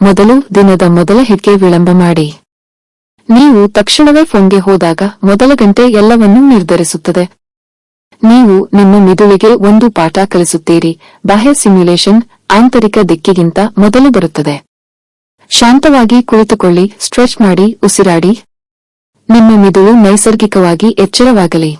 ಮೊದಲು ದಿನದ ಮೊದಲ ಹಿಟ್ಗೆ ವಿಳಂಬ ಮಾಡಿ. ನೀವು ತಕ್ಷಣವೇ ಫೋನ್ಗೆ ಹೋದಾಗ ಮೊದಲ ಗಂಟೆ ಎಲ್ಲವನ್ನೂ ನಿರ್ಧರಿಸುತ್ತದೆ. ನೀವು ನಿಮ್ಮ ಮಿದುಳಿಗೆ ಒಂದು ಪಾಠ ಕಲಿಸುತ್ತೀರಿ. ಬಾಹ್ಯ ಸಿಮ್ಯುಲೇಷನ್ ಆಂತರಿಕ ದಿಕ್ಕಿಗಿಂತ ಮೊದಲು ಬರುತ್ತದೆ. ಶಾಂತವಾಗಿ ಕುಳಿತುಕೊಳ್ಳಿ, ಸ್ಟ್ರೆಚ್ ಮಾಡಿ, ಉಸಿರಾಡಿ. ನಿಮ್ಮ ಮಿದುಳು ನೈಸರ್ಗಿಕವಾಗಿ ಎಚ್ಚರವಾಗಲಿ.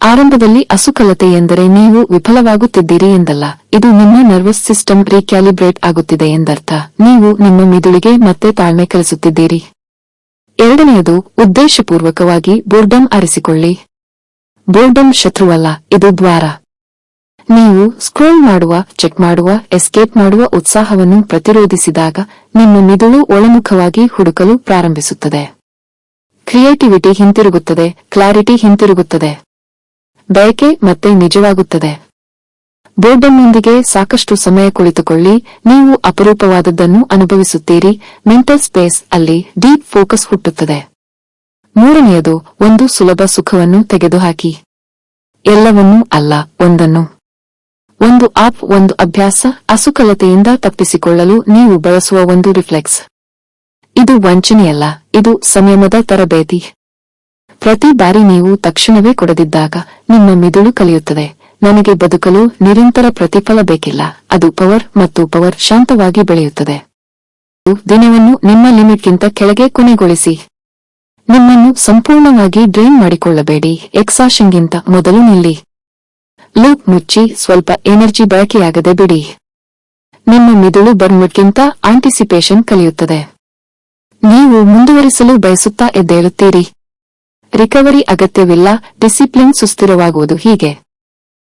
ಆರಂಭದಲ್ಲಿ ಅಸುಕಲತೆ ಎಂದರೆ ನೀವು ವಿಫಲವಾಗುತ್ತಿದ್ದೀರಿ ಎಂದಲ್ಲ, ಇದು ನಿಮ್ಮ ನರ್ವಸ್ ಸಿಸ್ಟಮ್ ರೀಕ್ಯಾಲಿಬ್ರೇಟ್ ಆಗುತ್ತಿದೆ ಎಂದರ್ಥ. ನೀವು ನಿಮ್ಮ ಮಿದುಳಿಗೆ ಮತ್ತೆ ತಾಳ್ಮೆ ಕಲಿಸುತ್ತಿದ್ದೀರಿ. ಎರಡನೆಯದು, ಉದ್ದೇಶಪೂರ್ವಕವಾಗಿ ಬೋರ್ಡಮ್ ಆರಿಸಿಕೊಳ್ಳಿ. ಬೋರ್ಡಮ್ ಶತ್ರುವಲ್ಲ, ಇದು ದ್ವಾರ. ನೀವು ಸ್ಕ್ರೋಲ್ ಮಾಡುವ, ಚೆಕ್ ಮಾಡುವ, ಎಸ್ಕೇಪ್ ಮಾಡುವ ಉತ್ಸಾಹವನ್ನು ಪ್ರತಿರೋಧಿಸಿದಾಗ ನಿಮ್ಮ ಮಿದುಳು ಒಳಮುಖವಾಗಿ ಹುಡುಕಲು ಪ್ರಾರಂಭಿಸುತ್ತದೆ. ಕ್ರಿಯೇಟಿವಿಟಿ ಹಿಂತಿರುಗುತ್ತದೆ, ಕ್ಲಾರಿಟಿ ಹಿಂತಿರುಗುತ್ತದೆ, ಬಯಕೆ ಮತ್ತೆ ನಿಜವಾಗುತ್ತದೆ. ಬೋರ್ಡಮ್ನೊಂದಿಗೆ ಸಾಕಷ್ಟು ಸಮಯ ಕುಳಿತುಕೊಳ್ಳಿ, ನೀವು ಅಪರೂಪವಾದದ್ದನ್ನು ಅನುಭವಿಸುತ್ತೀರಿ. ಮೆಂಟಲ್ ಸ್ಪೇಸ್ ಅಲ್ಲಿ ಡೀಪ್ ಫೋಕಸ್ ಹುಟ್ಟುತ್ತದೆ. ಮೂರನೆಯದು, ಒಂದು ಸುಲಭ ಸುಖವನ್ನು ತೆಗೆದುಹಾಕಿ. ಎಲ್ಲವನ್ನೂ ಅಲ್ಲ, ಒಂದನ್ನು. ಒಂದು ಆಪ್, ಒಂದು ಅಭ್ಯಾಸ, ಅಸುಕಲತೆಯಿಂದ ತಪ್ಪಿಸಿಕೊಳ್ಳಲು ನೀವು ಬಳಸುವ ಒಂದು ರಿಫ್ಲೆಕ್ಸ್. ಇದು ವಂಚನೆಯಲ್ಲ, ಇದು ಸಂಯಮದ ತರಬೇತಿ. ಪ್ರತಿ ಬಾರಿ ನೀವು ತಕ್ಷಣವೇ ಕೊಡದಿದ್ದಾಗ ನಿಮ್ಮ ಮಿದುಳು ಕಲಿಯುತ್ತದೆ, ನನಗೆ ಬದುಕಲು ನಿರಂತರ ಪ್ರತಿಫಲ ಬೇಕಿಲ್ಲ. ಅದು ಪವರ್, ಮತ್ತು ಪವರ್ ಶಾಂತವಾಗಿ ಬೆಳೆಯುತ್ತದೆ. ದಿನವನ್ನು ನಿಮ್ಮ ಲಿಮಿಟ್ಗಿಂತ ಕೆಳಗೆ ಕೊನೆಗೊಳಿಸಿ. ನಿಮ್ಮನ್ನು ಸಂಪೂರ್ಣವಾಗಿ ಡ್ರೈನ್ ಮಾಡಿಕೊಳ್ಳಬೇಡಿ. ಎಕ್ಸಾಷನ್ಗಿಂತ ಮೊದಲು ನಿಲ್ಲಿ. ಲೂಪ್ ಮುಚ್ಚಿ, ಸ್ವಲ್ಪ ಎನರ್ಜಿ ಬಳಕೆಯಾಗದೆ ಬಿಡಿ. ನಿಮ್ಮ ಮಿದುಳು ಬರ್ನ್ಔಟ್ಗಿಂತ ಆಂಟಿಸಿಪೇಷನ್ ಕಲಿಯುತ್ತದೆ. ನೀವು ಮುಂದುವರಿಸಲು ಬಯಸುತ್ತಾ ಎದ್ದೇಳುತ್ತೀರಿ. ರಿಕವರಿ ಅಗತ್ಯವಿಲ್ಲ, ಡಿಸಿಪ್ಲಿನ್ ಸುಸ್ಥಿರವಾಗುವುದು ಹೀಗೆ.